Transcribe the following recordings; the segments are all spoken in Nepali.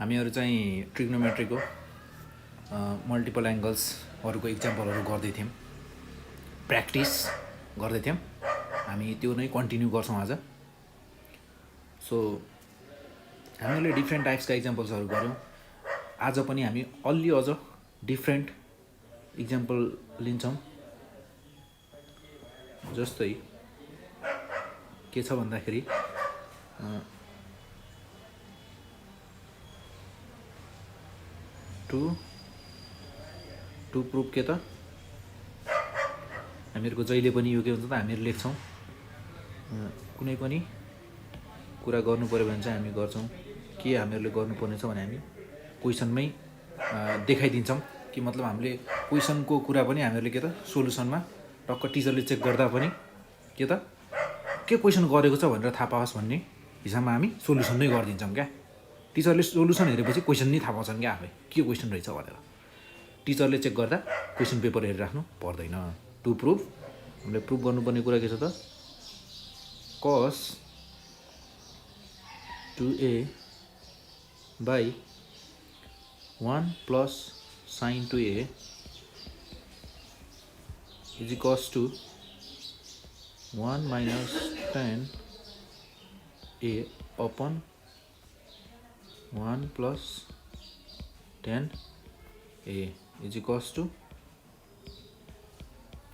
हामीहरू चाहिँ ट्रिग्नोमेट्रीको मल्टिपल एङ्गल्सहरूको इक्जाम्पलहरू गर्दै थियौँ, प्र्याक्टिस गर्दै थियौँ। हामी त्यो नै कन्टिन्यू गर्छौँ आज। सो हामीले डिफ्रेन्ट टाइप्सका इक्जाम्पल्सहरू गऱ्यौँ। आज पनि हामी अलि अझ डिफ्रेन्ट इक्जाम्पल लिन्छौँ। जस्तै के छ भन्दाखेरि टु प्रुभ के त हामीहरूको जहिले पनि यो के हुन्छ त हामीहरू लेख्छौँ, कुनै पनि कुरा गर्नु पऱ्यो भने चाहिँ हामी गर्छौँ। के हामीहरूले गर्नुपर्ने छ भने हामी क्वेसनमै देखाइदिन्छौँ कि मतलब हामीले क्वेसनको कुरा पनि हामीहरूले के त सोलुसनमा टक्क टिचरले चेक गर्दा पनि के त के क्वेसन गरेको छ भनेर थाहा पाओस् भन्ने हिसाबमा हामी सोलुसन नै गरिदिन्छौँ क्या। टिचरले सोलुसन हेरेपछि क्वेसन नै थाहा पाउँछन् क्या आफै के क्वेसन रहेछ भनेर। टिचरले चेक गर्दा क्वेसन पेपर हेरिराख्नु पर्दैन। टु प्रुभ हामीले प्रुभ गर्नुपर्ने कुरा के छ त cos 2a by 1 plus sin 2a is equals to 1 minus tan a upon 1 plus tan a is equals to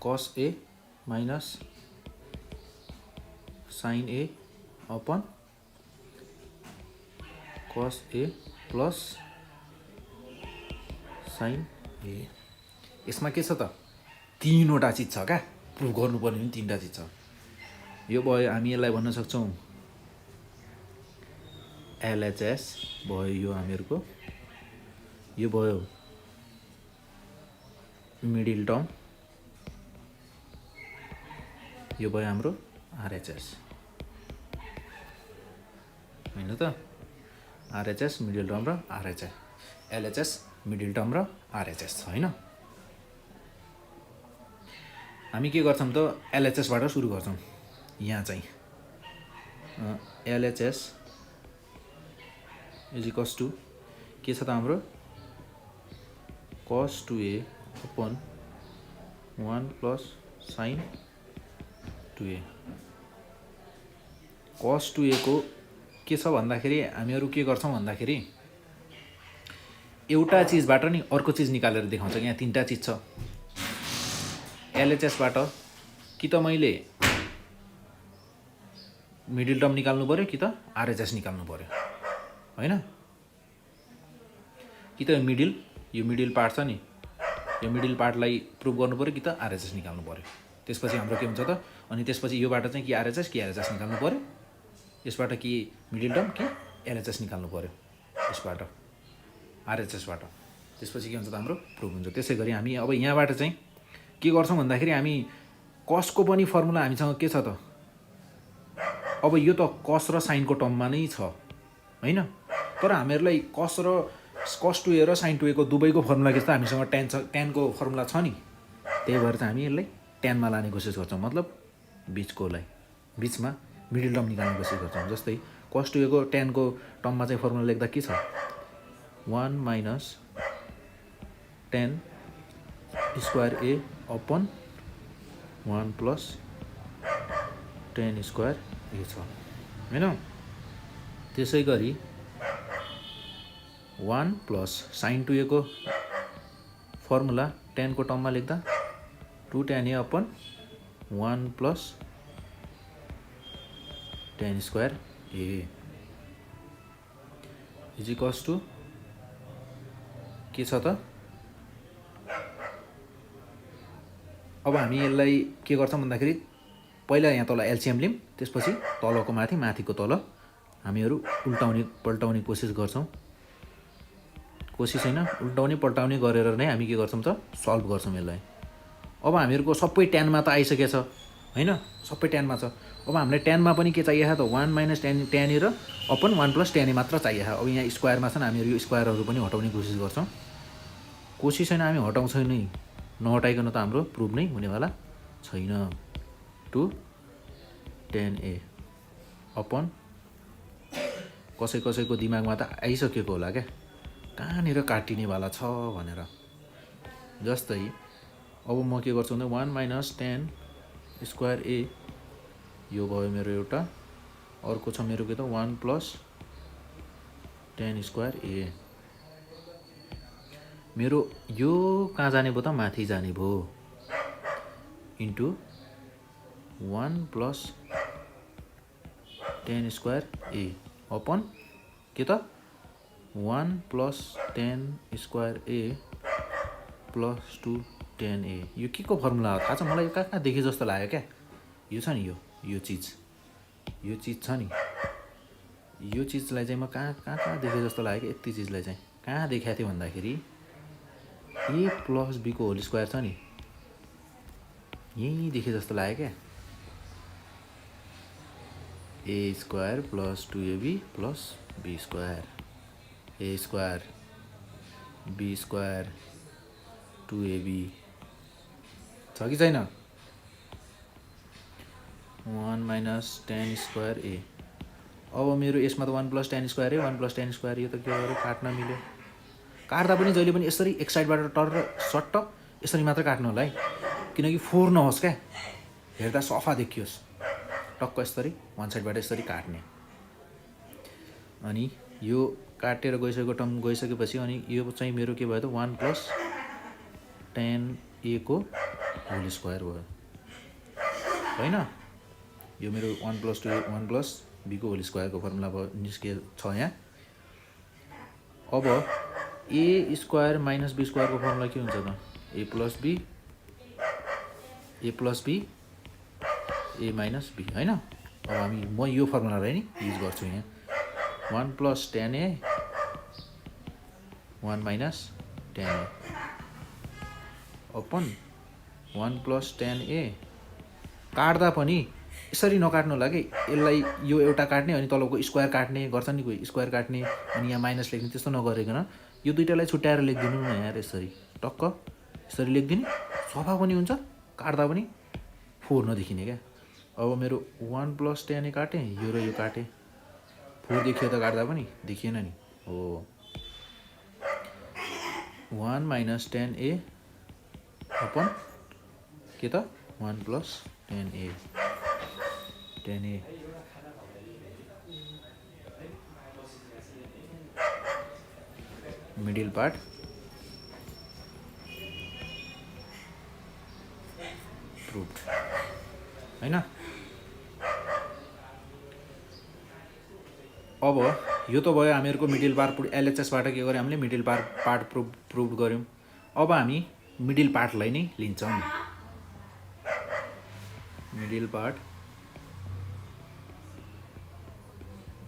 cos a minus sin a upon cos a plus sin a। यसमा के छ त तीनवटा चिज छ क्या, प्रुभ गर्नुपर्ने पनि तीनवटा चिज छ। यो भयो, हामी यसलाई भन्न सक्छौँ एलएचएस भयो, यो हामीहरूको यो भयो मिडिल टर्म, यो भयो हाम्रो आरएचएस होइन त। आरएचएस मिडिल टर्म र आरएचएस, एलएचएस मिडिल टर्म र आरएचएस होइन। हामी के गर्छौँ त एलएचएसबाट सुरु गर्छौँ। यहाँ चाहिँ एलएचएस इज इक्वल्स टु के छ त हाम्रो cos 2a upon 1 plus sin 2a। cos 2a को के छ भन्दाखेरि हामीहरू के गर्छौँ भन्दाखेरि एउटा चिजबाट नि अर्को चिज निकालेर देखाउँछ। यहाँ तीनवटा चिज छ। एलएचएसबाट कि त मैले मिडिल टर्म निकाल्नु पऱ्यो कि त आरएचएस निकाल्नु पऱ्यो होइन। कि त यो मिडिल पार्ट छ नि, यो मिडिल पार्टलाई प्रुभ गर्नु पऱ्यो कि त आरएचएस निकाल्नु पऱ्यो। त्यसपछि हाम्रो के हुन्छ त अनि त्यसपछि योबाट चाहिँ कि आरएचएस निकाल्नु पऱ्यो, यसबाट कि मिडिल टर्म कि एलएचएस निकाल्नु पऱ्यो, यसबाट आरएचएसबाट। त्यसपछि के हुन्छ त हाम्रो प्रुभ हुन्छ। त्यसै गरी हामी अब यहाँबाट चाहिँ के गर्छौँ भन्दाखेरि हामी कसको पनि फर्मुला हामीसँग के छ त अब यो त कस र साइनको टर्ममा नै छ होइन। तर हामीहरूलाई कस 2a र sin 2a को दुवैको फर्मुला के छ त हामीसँग tan छ, tanको फर्मुला छ नि। त्यही भएर चाहिँ हामी यसलाई tanमा लाने कोसिस गर्छौँ, मतलब बिचमा मिडिल टर्म निकाल्ने कोसिस गर्छौँ। जस्तै cos 2a को tanको टर्ममा चाहिँ फर्मुला लेख्दा के छ 1 minus tan square a upon 1 plus tan square a छ होइन। त्यसै गरी 1 plus sin 2a को फर्मुला tanको टर्ममा लेख्दा 2 tan a upon 1 plus tan square a is equals to के छ त अब हामी यसलाई के गर्छौँ भन्दाखेरि पहिला यहाँ तल एलसिएम लियौँ, त्यसपछि तलको माथि माथिको तल हामीहरू पल्टाउने कोसिस गर्छौँ। कोसिस होइन, उल्टाउने पल्टाउने गरेर नै हामी के गर्छौँ त सल्भ गर्छौँ यसलाई। अब हामीहरूको सबै ट्यानमा त आइसकेछ होइन, सबै ट्यानमा छ। अब हामीलाई ट्यानमा पनि के चाहिएको त 1 minus tan a र अपन 1 plus tan a मात्र चाहिएको। अब यहाँ स्क्वायरमा छन्, हामीहरू यो स्क्वायरहरू पनि हटाउने कोसिस गर्छौँ। कोसिस होइन, हामी हटाउँछौँ नै, नहटाइकन त हाम्रो प्रुभ नै हुनेवाला छैन। 2 tan a अपन कसैको दिमागमा त आइसकेको होला क्या कहाँनिर काटिनेवाला छ भनेर। जस्तै अब म के गर्छु भन्दा 1 माइनस 10 स्क्वायर ए यो भयो मेरो एउटा, अर्को छ मेरो के त 1 प्लस 10 स्क्वायर ए। मेरो यो कहाँ जाने भयो त माथि जाने भयो इन्टु 1 प्लस 10 स्क्वायर ए अपन के त 1 प्लस 10 स्क्वायर ए प्लस 2 10 ए। यो के को फर्मुला हो थाहा छ मलाई? यो कहाँ देखे जस्तो लाग्यो क्या। यो छ नि यो चिज छ नि, यो चिजलाई चाहिँ म कहाँ देखे जस्तो लाग्यो कि यति चिजलाई चाहिँ कहाँ देखाएको थियो भन्दाखेरि ए प्लस बी को होल स्क्वायर छ नि, यहीँ देखे जस्तो लाग्यो क्या। A square plus 2ab plus b square, a square b square 2ab छ कि छैन? 1 माइनस 10 स्क्वायर ए। अब मेरो यसमा त 1 प्लस 10 स्क्वायर 1 प्लस 10 स्क्वायर यो त के गर्यो काट्न मिल्यो। काट्दा पनि जहिले पनि यसरी एक साइडबाट टर्र सट्ट यसरी मात्र काट्नु होला है, किनकि फोहोर नहोस् क्या, हेर्दा सफा देखियोस्। टक्क यसरी वान साइडबाट यसरी काट्ने। अनि यो काटेर गइसकेको टर्म गइसकेपछि अनि यो चाहिँ मेरो के भयो त 1 प्लस 10 ए को होल स्क्वायर भयो होइन। यो मेरो 1 प्लस 2 1 प्लस बी को होल स्क्वायरको फर्मुला भयो निस्के छ यहाँ। अब ए स्क्वायर माइनस बी स्क्वायरको फर्मुला के हुन्छ त? A plus b a minus b होइन। अब म यो फर्मुलालाई नि युज गर्छु यहाँ 1 प्लस 10 ए 1 माइनस 10 ए अपन 1 प्लस 10 ए। काट्दा पनि यसरी नकाट्नु होला कि, यसलाई यो एउटा काट्ने अनि तलको स्क्वायर काट्ने गर्छ नि कोही, स्क्वायर काट्ने अनि यहाँ माइनस लेख्ने, त्यस्तो नगरिकन यो दुइटालाई छुट्याएर लेखिदिनु न यार। यसरी टक्क यसरी लेखिदिने, सफा पनि हुन्छ, काट्दा पनि फोहोर नदेखिने क्या। अब मेरो 1 प्लस 10 ए काटेँ, यो र यो काटेँ, फोहोर देखियो त काट्दा पनि? देखिएन नि हो। 1 माइनस 10 ए अपन के त 1 प्लस 10 ए 10 ए। मिडिल पार्ट प्रुभड होइन। अब यो त भयो हामीहरूको मिडिल पार्ट एलएचएसबाट के गर्यो हामीले मिडिल पार्ट प्रुभ गऱ्यौँ। अब हामी मिडिल पार्टलाई नै लिन्छौँ। मिडिल पार्ट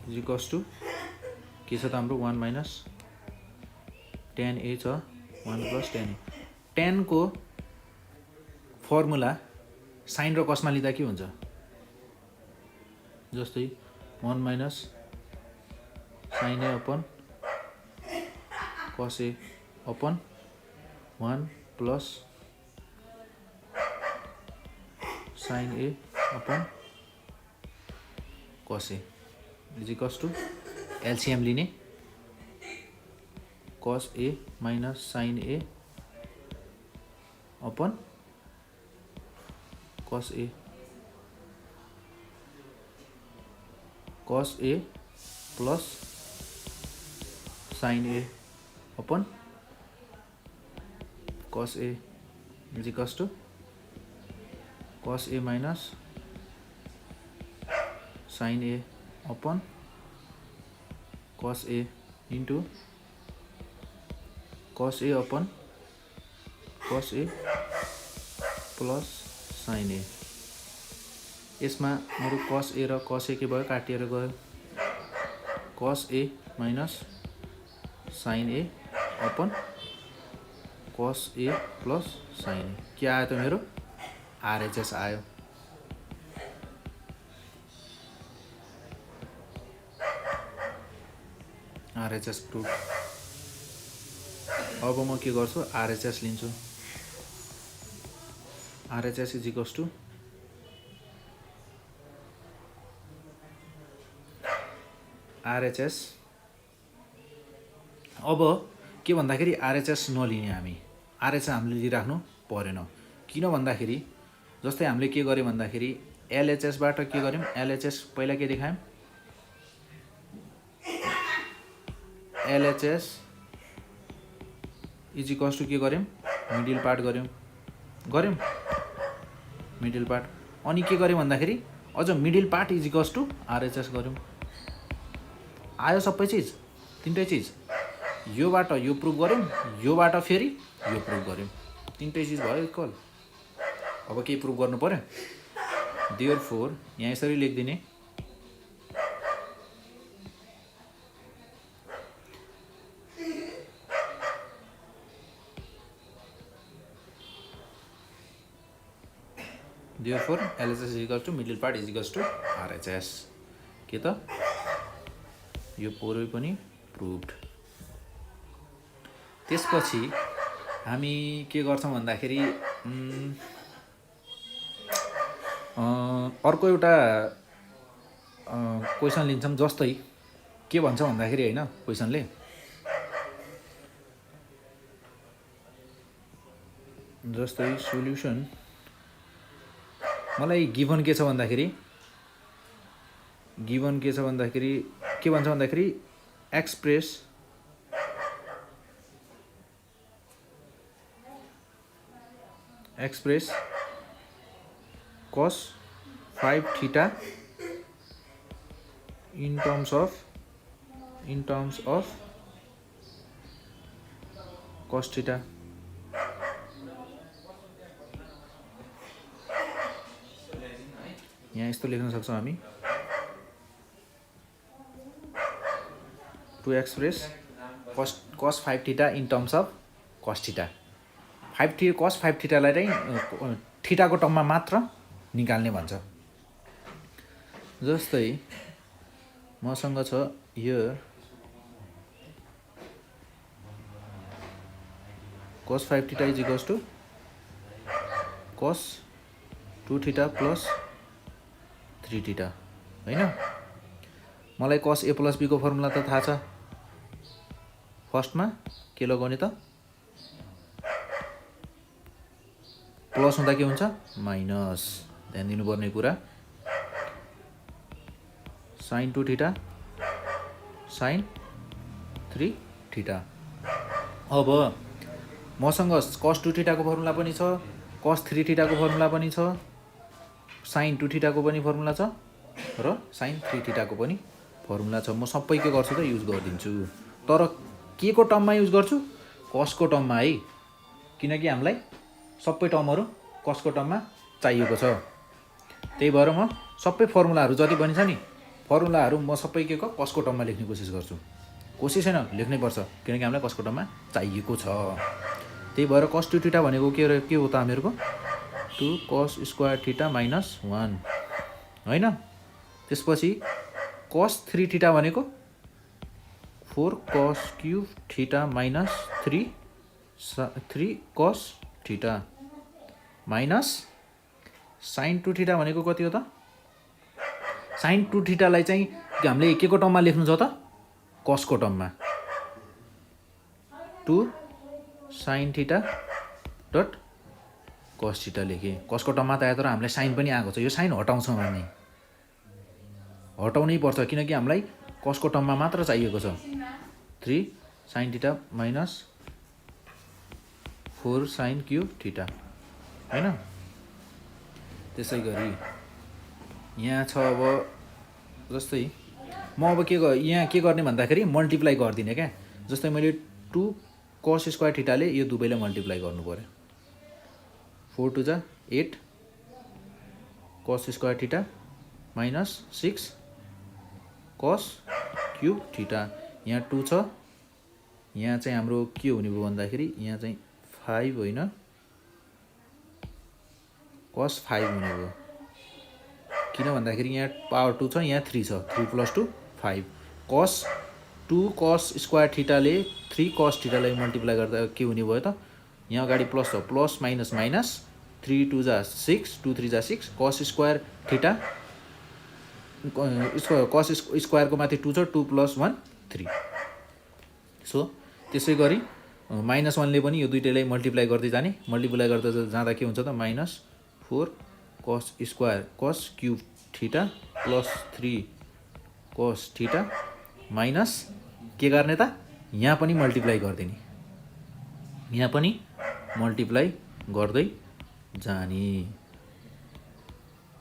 इक्वल्स टु के छ त हाम्रो 1 माइनस 10 ए छ 1 प्लस 10 ए। 10 को फर्मुला साइन र कसमा लिँदा के हुन्छ? जस्तै 1 माइनस साइन ए अपन कस ए अपन 1 प्लस साइन ए अपन कस ए इक्वल्स टु एलसीएम लिने कस ए माइनस साइन ए अपन कस ए प्लस साइन ए अपन कस ए इक्वल्स टु कस ए माइनस साइन ए अपन कस ए इन्टु कस ए अपन कस ए प्लस साइन ए। यसमा मेरो कस ए र कस ए के भयो काटिएर गयो, कस ए माइनस साइन ए अपन कस ए प्लस साइन ए। के आयो त मेरो आरएचएस आयो। RHS prove. अब म के गर्छु आरएचएस लिन्छु। RHS is equals to RHS. अब के भन्दाखेरि आरएचएस नलिने हामी, आरएचएस हामीले लिइराख्नु परेन। किन भन्दाखेरि जस्तै हामीले के गर्यौँ भन्दाखेरि एलएचएसबाट के गर्यौँ, एलएचएस पहिला के देखायौँ, एलएचएस इज इक्वल्स टु के गर्यौँ, मिडल पार्ट गऱ्यौँ मिडल पार्ट। अनि के गर्यौँ भन्दाखेरि अझ middle part is equals to RHS गऱ्यौँ। आयो सबै चिज, तिनटै चिज, योबाट यो प्रुभ गऱ्यौँ, योबाट फेरि यो प्रुभ गऱ्यौँ, तिनटै चिज भयो इक्वल। अब केही प्रुभ गर्नु पर्यो, देयरफोर यहाँ यसरी लेखिदिने, therefore LHS is equals to middle part is equals to RHS. के त यो पुरै पनि प्रुभड। त्यसपछि हामी के गर्छौँ भन्दाखेरि अर्को एउटा क्वेसन लिन्छौँ। जस्तै के भन्छ भन्दाखेरि हैन, क्वेसनले जस्तै सोल्युसन मलाई गिभन के छ भन्दाखेरि, गिभन के छ भन्दाखेरि के भन्छ भन्दाखेरि express cos 5 theta in terms of cos theta। यहाँ यस्तो लेख्न सक्छौँ हामी, to express cos 5 theta in terms of cos theta। cos 5 थीटालाई चाहिँ थीटाको टर्ममा मात्र निकाल्ने भन्छ। जस्तै मसँग छ here cos 5 theta is equals to cos 2 theta plus 3 theta हैन। मलाई cos a प्लस b को फर्मुला त थाहा छ, फर्स्टमा के लगाउने त, प्लस हुँदा के हुन्छ माइनस, ध्यान दिनुपर्ने कुरा, sin 2 थीटा sin 3 थीटा। अब मसँग cos 2 थीटा को फर्मुला पनि छ, cos 3 थीटा को फर्मुला पनि छ, sin 2 थीटा को पनि फर्मुला छ र sin 3 थीटा को पनि फर्मुला छ। म सबै के गर्छु त युज गरिदिन्छु, तर के को टर्ममा युज गर्छु, cos को टर्ममा है, किनकि हामीलाई सबै टर्महरू cos को टर्ममा चाहिएको छ। त्यही भएर म सबै फर्मुलाहरू जति पनि छ नि, फर्मुलाहरू म सबै के को cos को टर्ममा लेख्ने कोसिस गर्छु। कोसिस हैन, लेख्नै पर्छ, किनकि हामीलाई cos को टर्ममा चाहिएको छ। त्यही भएर cos 2 थीटा भनेको के हो त हामीहरूको, 2 cos स्क्वायर थीटा माइनस 1 हैन। त्यसपछि cos 3 थीटा भनेको 4 cos cube theta minus 3 cos theta minus sin 2 theta भनेको कति हो त, sin 2 थीटालाई चाहिँ हामीले के को टर्ममा लेख्नु छ त, cos को टर्ममा, 2 sin थीटा डट cos थीटा लेखेँ। cos को टर्ममा त आयो, तर हामीलाई sin पनि आएको छ, यो sin हटाउँछौँ हामी, हटाउनै पर्छ, किनकि हामीलाई cos को टर्ममा मात्र चाहिएको छ। 3 sin theta minus 4 sin cube theta हैन। त्यसै गरी यहाँ छ, अब जस्तै म अब यहाँ के गर्ने भन्दाखेरि मल्टिप्लाई गरिदिने क्या। जस्तै मैले 2 cos स्क्वायर थीटाले यो दुवैलाई मल्टिप्लाई गर्नु पर्यो, 4 2 जा 8 cos square theta minus 6 cos cube theta. यहाँ 2 छ, यहाँ चाहिँ हाम्रो के हुने भयो भन्दाखेरि यहाँ चाहिँ 5 होइन cos 5 हुने भयो, किन भन्दाखेरि यहाँ पावर 2 छ, यहाँ 3 छ, 3 + 2 5 cos 2 cos स्क्वायर थीटाले 3 cos थीटालाई मल्टिप्लाई गर्दा के हुने भयो त, यहाँ अगाडि प्लस छ, प्लस माइनस माइनस, 3 2 जा 6 2 3 जा 6 cos स्क्वायर थीटा कस स्क्वायरको माथि 2 छ, 2 + 1 3। सो त्यसै गरी -1ले पनि यो दुइटैलाई मल्टिप्लाई गर्दै जाने, मल्टिप्लाई गर्दा जाँदा के हुन्छ त -4 cos square cos cube theta +3 cos theta minus के गर्ने त यहाँ पनि मल्टिप्लाई गरिदिने, यहाँ पनि मल्टिप्लाई गर्दै जाने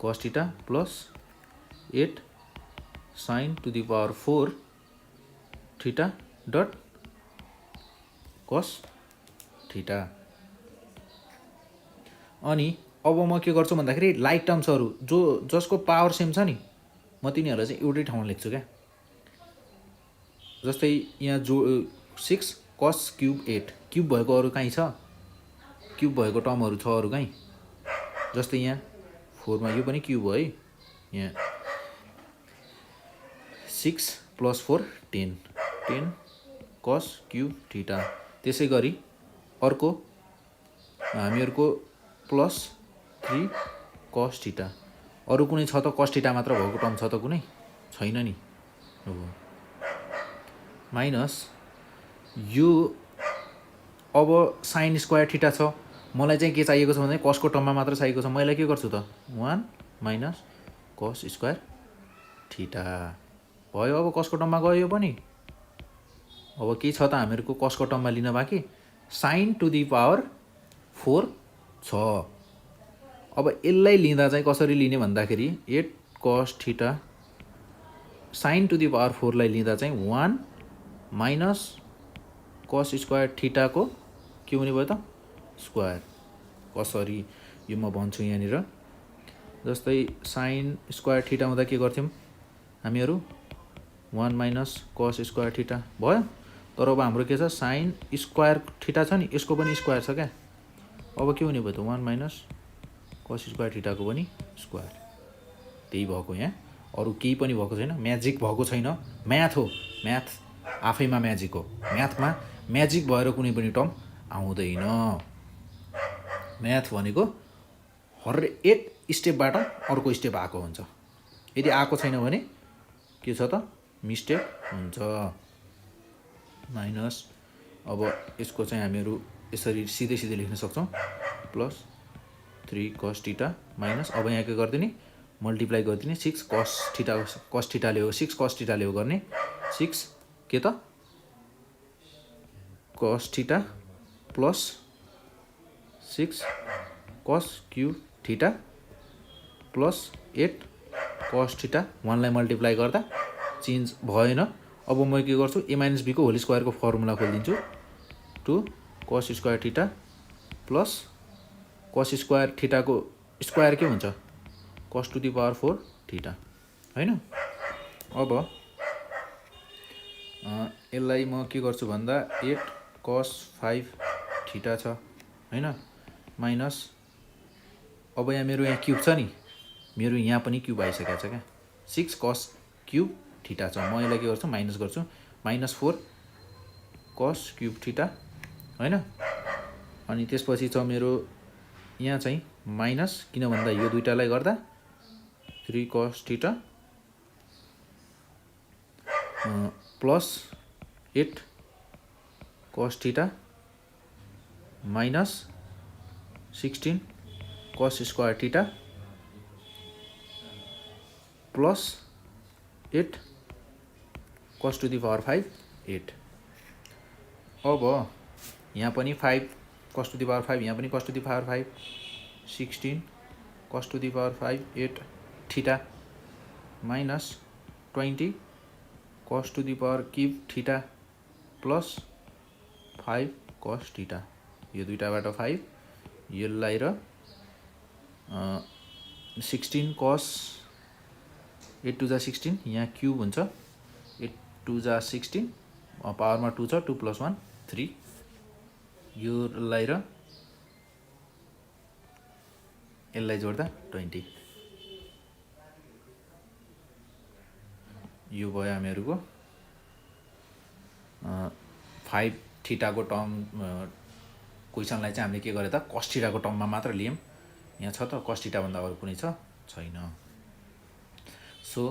cos theta +8 sin to the power 4 theta dot cos theta. अनि अब म के गर्छु भन्दाखेरि लाइक टर्म्सहरू जसको पावर सेम छ नि म तिनीहरूलाई चाहिँ एउटै ठाउँमा लेख्छु क्या। जस्तै यहाँ 6 cos क्युब 8 क्युब भएको अरू कहीँ छ, क्युब भएको टर्महरू छ अरू कहीँ। जस्तै यहाँ 4 मा यो पनि क्युब हो है, यहाँ 6 + 4 10 cos क्युब थीटा। त्यसै गरी अर्को हामीहरूको +3 cos थीटा। अरू कुनै छ त cos थीटा मात्र भएको टर्म छ त कुनै छैन नि, हो माइनस यो अब sin स्क्वायर थीटा छ, मलाई चाहिँ के चाहिएको छ भने कसको टर्ममा मात्र चाहिएको छ। मैले के गर्छु त 1 - cos स्क्वायर थीटा भयो। अब कसको टर्ममा गयो यो पनि, अब के छ त हामीहरूको कसको टर्ममा लिन बाँकी sin टु द पावर 4 छ। अब यसलाई लिँदा चाहिँ कसरी लिने भन्दाखेरि 8 cos theta sin to the power 4 लाई लिँदा चाहिँ 1 - cos स्क्वायर थीटाको के हुने भयो त स्क्वायर। कसरी यो म भन्छु यहाँनिर। जस्तै sin स्क्वायर थीटा हुँदा के गर्थ्यौँ हामीहरू 1 - cos स्क्वायर थीटा भयो। तर अब हाम्रो के छ sin स्क्वायर थीटा छ नि यसको पनि स्क्वायर छ क्या। अब के हुने भयो त 1 - cos स्क्वायर थीटाको पनि स्क्वायर। त्यही भएको यहाँ, अरू केही पनि भएको छैन, म्याजिक भएको छैन। म्याथ हो, म्याथ आफैमा म्याजिक हो। म्याथमा म्याजिक भएर कुनै पनि टर्म आउँदैन। म्याथ भनेको हरेक स्टेपबाट अर्को स्टेप आएको हुन्छ। यदि आएको छैन भने के छ त मिस्टेक हुन्छ। माइनस अब यसको चाहिँ हामीहरू यसरी सिधै सिधै लेख्न सक्छौँ +3 cos थीटा माइनस अब यहाँ के गरिदिने मल्टिप्लाई गरिदिने 6 cos थीटाले हो 6 cos थीटाले हो गर्ने 6 के त cos theta +6 cos cube theta +8 cos theta 1 लाई मल्टिप्लाई गर्दा चेन्ज भएन। अब म के गर्छु a - b को होल स्क्वायरको फर्मुला खोलिदिन्छु 2 cos square theta plus cos square थीटाको स्क्वायर के हुन्छ cos to the power 4 theta हैन। अब यसलाई म के गर्छु भन्दा 8 cos 5 थीटा छ हैन माइनस अब यहाँ मेरो यहाँ क्युब छ नि, मेरो यहाँ पनि क्युब आइसकेको छ क्या 6 cos क्युब थीटा छ। म यसलाई के गर्छु माइनस गर्छु -4 cos क्युब थीटा हैन। अनि त्यसपछि छ मेरो यहाँ चाहिँ माइनस किन भन्दा यो दुईटालाई गर्दा 3 cos theta +8 cos theta minus 16 cos square theta +8 cos to the power 5 8। अब यहाँ पनि 5 cos टु द पावर 5 यहाँ पनि cos to the power 5 16 cos to the power 5 8 theta minus 20 cos to the power cube theta plus 5 cos theta. यो दुईटाबाट 5 यसलाई र 16 cos 8 टु जा 16 यहाँ क्युब हुन्छ 8 टु जा 16 पावरमा 2 छ 2 + 1 3 योलाई र यसलाई जोड्दा 20 यो भयो हामीहरूको 5 थीटाको टर्म क्वेसनलाई चाहिँ हामीले के गरे त cos थीटाको टर्ममा मात्र लियौँ। यहाँ छ त cos थीटा भन्दा अरू कुनै छैन। सो